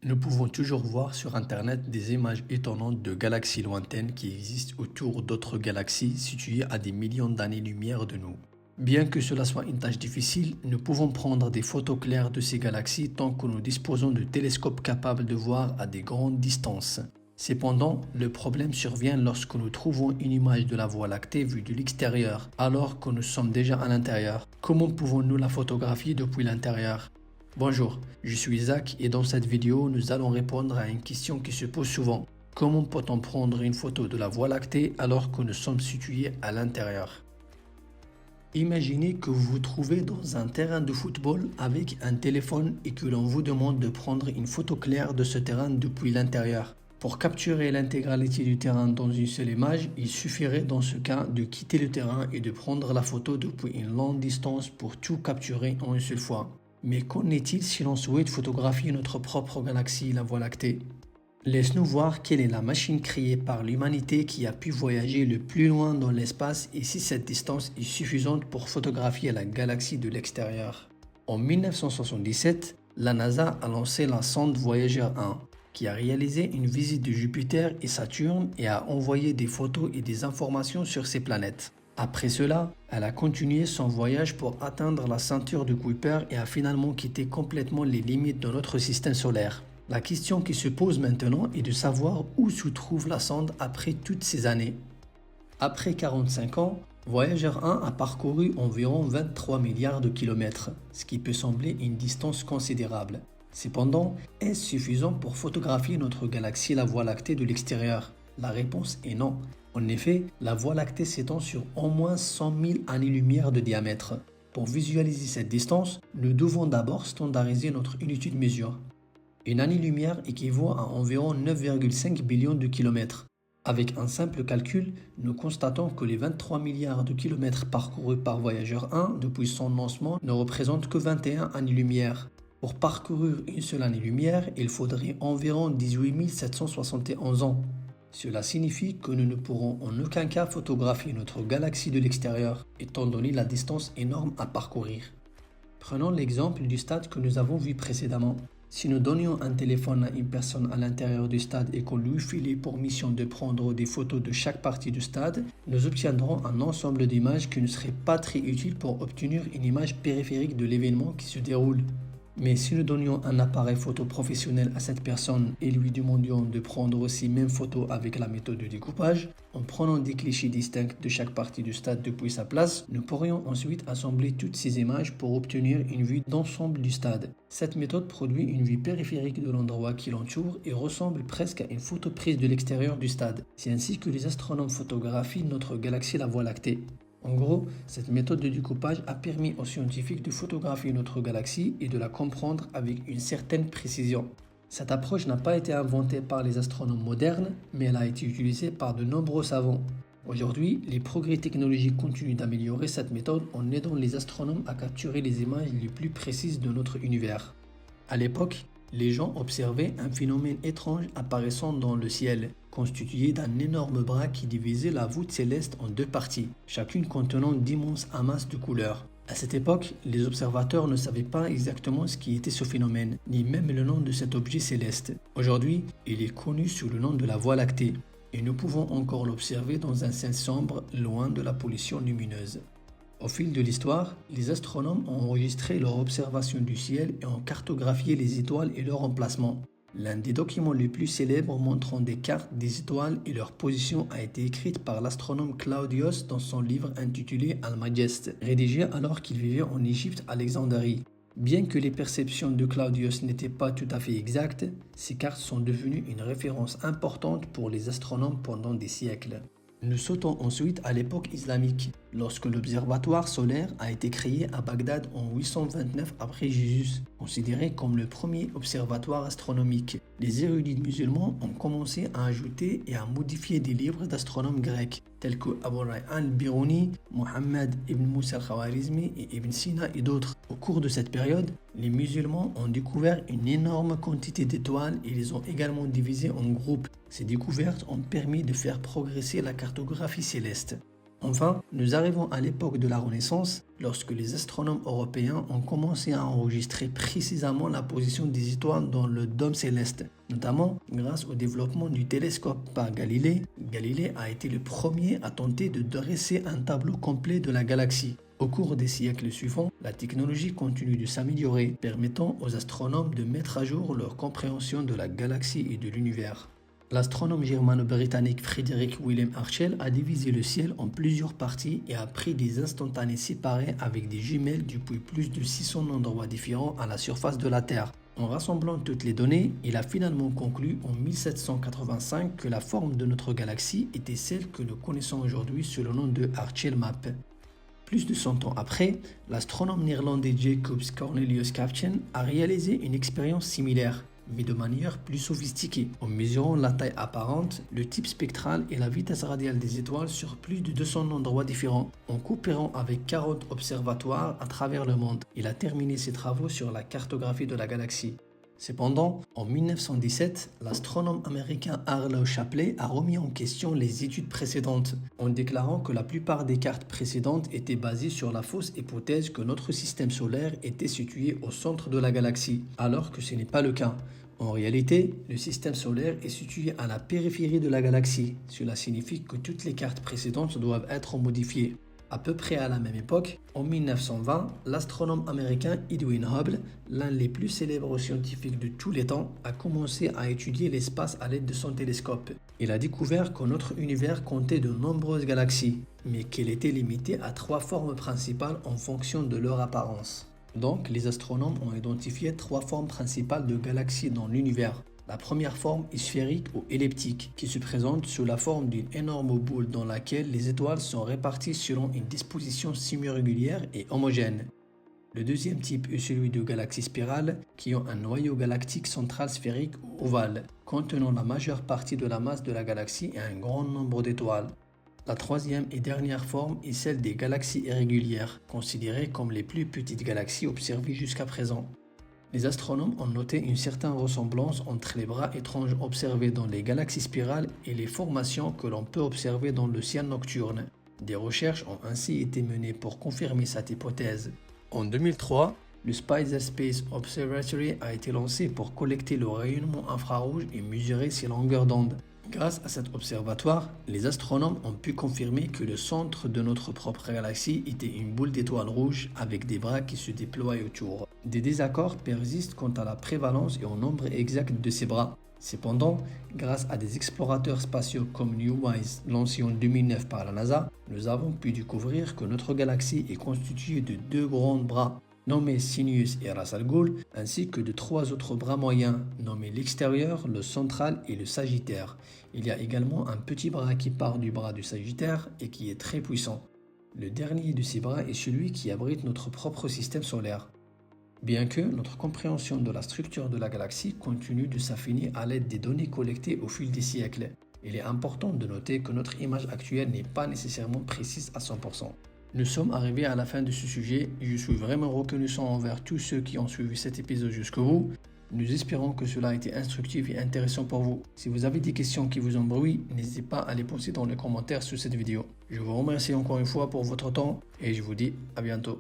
Nous pouvons toujours voir sur Internet des images étonnantes de galaxies lointaines qui existent autour d'autres galaxies situées à des millions d'années-lumière de nous. Bien que cela soit une tâche difficile, nous pouvons prendre des photos claires de ces galaxies tant que nous disposons de télescopes capables de voir à des grandes distances. Cependant, le problème survient lorsque nous trouvons une image de la Voie lactée vue de l'extérieur, alors que nous sommes déjà à l'intérieur. Comment pouvons-nous la photographier depuis l'intérieur? Bonjour, je suis Isaac et dans cette vidéo, nous allons répondre à une question qui se pose souvent. Comment peut-on prendre une photo de la Voie lactée alors que nous sommes situés à l'intérieur? Imaginez que vous vous trouvez dans un terrain de football avec un téléphone et que l'on vous demande de prendre une photo claire de ce terrain depuis l'intérieur. Pour capturer l'intégralité du terrain dans une seule image, il suffirait dans ce cas de quitter le terrain et de prendre la photo depuis une longue distance pour tout capturer en une seule fois. Mais qu'en est-il si l'on souhaite photographier notre propre galaxie, la Voie lactée? Laisse-nous voir quelle est la machine créée par l'humanité qui a pu voyager le plus loin dans l'espace et si cette distance est suffisante pour photographier la galaxie de l'extérieur. En 1977, la NASA a lancé la sonde Voyager 1, qui a réalisé une visite de Jupiter et Saturne et a envoyé des photos et des informations sur ces planètes. Après cela, elle a continué son voyage pour atteindre la ceinture de Kuiper et a finalement quitté complètement les limites de notre système solaire. La question qui se pose maintenant est de savoir où se trouve la sonde après toutes ces années. Après 45 ans, Voyager 1 a parcouru environ 23 milliards de kilomètres, ce qui peut sembler une distance considérable. Cependant, est-ce suffisant pour photographier notre galaxie, la Voie lactée, de l'extérieur? La réponse est non. En effet, la Voie lactée s'étend sur au moins 100 000 années-lumière de diamètre. Pour visualiser cette distance, nous devons d'abord standardiser notre unité de mesure. Une année-lumière équivaut à environ 9,5 billions de kilomètres. Avec un simple calcul, nous constatons que les 23 milliards de kilomètres parcourus par Voyager 1 depuis son lancement ne représentent que 21 années-lumière. Pour parcourir une seule année-lumière, il faudrait environ 18 771 ans. Cela signifie que nous ne pourrons en aucun cas photographier notre galaxie de l'extérieur, étant donné la distance énorme à parcourir. Prenons l'exemple du stade que nous avons vu précédemment. Si nous donnions un téléphone à une personne à l'intérieur du stade et qu'on lui filait pour mission de prendre des photos de chaque partie du stade, nous obtiendrons un ensemble d'images qui ne serait pas très utile pour obtenir une image périphérique de l'événement qui se déroule. Mais si nous donnions un appareil photo professionnel à cette personne et lui demandions de prendre aussi même photo avec la méthode de découpage, en prenant des clichés distincts de chaque partie du stade depuis sa place, nous pourrions ensuite assembler toutes ces images pour obtenir une vue d'ensemble du stade. Cette méthode produit une vue périphérique de l'endroit qui l'entoure et ressemble presque à une photo prise de l'extérieur du stade. C'est ainsi que les astronomes photographient notre galaxie, la Voie lactée. En gros, cette méthode de découpage a permis aux scientifiques de photographier notre galaxie et de la comprendre avec une certaine précision. Cette approche n'a pas été inventée par les astronomes modernes, mais elle a été utilisée par de nombreux savants. Aujourd'hui, les progrès technologiques continuent d'améliorer cette méthode en aidant les astronomes à capturer les images les plus précises de notre univers. À l'époque, les gens observaient un phénomène étrange apparaissant dans le ciel, constitué d'un énorme bras qui divisait la voûte céleste en deux parties, chacune contenant d'immenses amas de couleurs. À cette époque, les observateurs ne savaient pas exactement ce qui était ce phénomène, ni même le nom de cet objet céleste. Aujourd'hui, il est connu sous le nom de la Voie lactée, et nous pouvons encore l'observer dans un ciel sombre, loin de la pollution lumineuse. Au fil de l'histoire, les astronomes ont enregistré leurs observations du ciel et ont cartographié les étoiles et leur emplacement. L'un des documents les plus célèbres montrant des cartes des étoiles et leur position a été écrite par l'astronome Claudius dans son livre intitulé Almagest, rédigé alors qu'il vivait en Égypte à Alexandrie. Bien que les perceptions de Claudius n'étaient pas tout à fait exactes, ces cartes sont devenues une référence importante pour les astronomes pendant des siècles. Nous sautons ensuite à l'époque islamique, lorsque l'observatoire solaire a été créé à Bagdad en 829 après Jésus, considéré comme le premier observatoire astronomique. Les érudits musulmans ont commencé à ajouter et à modifier des livres d'astronomes grecs, tels que Abu Rayhan al-Biruni, Mohammed ibn Musa al-Khawarizmi et Ibn Sina et d'autres. Au cours de cette période, les musulmans ont découvert une énorme quantité d'étoiles et les ont également divisées en groupes. Ces découvertes ont permis de faire progresser la cartographie céleste. Enfin, nous arrivons à l'époque de la Renaissance, lorsque les astronomes européens ont commencé à enregistrer précisément la position des étoiles dans le dôme céleste, notamment grâce au développement du télescope par Galilée. Galilée a été le premier à tenter de dresser un tableau complet de la galaxie. Au cours des siècles suivants, la technologie continue de s'améliorer, permettant aux astronomes de mettre à jour leur compréhension de la galaxie et de l'univers. L'astronome germano-britannique Frederick William Herschel a divisé le ciel en plusieurs parties et a pris des instantanés séparés avec des jumelles depuis plus de 600 endroits différents à la surface de la Terre. En rassemblant toutes les données, il a finalement conclu en 1785 que la forme de notre galaxie était celle que nous connaissons aujourd'hui sous le nom de Herschel Map. Plus de 100 ans après, l'astronome néerlandais Jacobs Cornelius Kapteyn a réalisé une expérience similaire, mais de manière plus sophistiquée, en mesurant la taille apparente, le type spectral et la vitesse radiale des étoiles sur plus de 200 endroits différents, en coopérant avec 40 observatoires à travers le monde. Il a terminé ses travaux sur la cartographie de la galaxie. Cependant, en 1917, l'astronome américain Arlo Shapley a remis en question les études précédentes, en déclarant que la plupart des cartes précédentes étaient basées sur la fausse hypothèse que notre système solaire était situé au centre de la galaxie, alors que ce n'est pas le cas. En réalité, le système solaire est situé à la périphérie de la galaxie. Cela signifie que toutes les cartes précédentes doivent être modifiées. À peu près à la même époque, en 1920, l'astronome américain Edwin Hubble, l'un des plus célèbres scientifiques de tous les temps, a commencé à étudier l'espace à l'aide de son télescope. Il a découvert que notre univers comptait de nombreuses galaxies, mais qu'elle était limitée à 3 formes principales en fonction de leur apparence. Donc, les astronomes ont identifié 3 formes principales de galaxies dans l'univers. La première forme est sphérique ou elliptique, qui se présente sous la forme d'une énorme boule dans laquelle les étoiles sont réparties selon une disposition semi-régulière et homogène. Le deuxième type est celui de galaxies spirales, qui ont un noyau galactique central sphérique ou ovale, contenant la majeure partie de la masse de la galaxie et un grand nombre d'étoiles. La troisième et dernière forme est celle des galaxies irrégulières, considérées comme les plus petites galaxies observées jusqu'à présent. Les astronomes ont noté une certaine ressemblance entre les bras étranges observés dans les galaxies spirales et les formations que l'on peut observer dans le ciel nocturne. Des recherches ont ainsi été menées pour confirmer cette hypothèse. En 2003, le Spitzer Space Observatory a été lancé pour collecter le rayonnement infrarouge et mesurer ses longueurs d'onde. Grâce à cet observatoire, les astronomes ont pu confirmer que le centre de notre propre galaxie était une boule d'étoiles rouges avec des bras qui se déploient autour. Des désaccords persistent quant à la prévalence et au nombre exact de ces bras. Cependant, grâce à des explorateurs spatiaux comme NEWISE lancés en 2009 par la NASA, nous avons pu découvrir que notre galaxie est constituée de 2 grands bras, nommés Sirius et Ras Al Ghul, ainsi que de 3 autres bras moyens, nommés l'extérieur, le central et le sagittaire. Il y a également un petit bras qui part du bras du sagittaire et qui est très puissant. Le dernier de ces bras est celui qui abrite notre propre système solaire. Bien que notre compréhension de la structure de la galaxie continue de s'affiner à l'aide des données collectées au fil des siècles, il est important de noter que notre image actuelle n'est pas nécessairement précise à 100%. Nous sommes arrivés à la fin de ce sujet et je suis vraiment reconnaissant envers tous ceux qui ont suivi cet épisode jusqu'au bout. Nous espérons que cela a été instructif et intéressant pour vous. Si vous avez des questions qui vous embrouillent, n'hésitez pas à les poser dans les commentaires sous cette vidéo. Je vous remercie encore une fois pour votre temps et je vous dis à bientôt.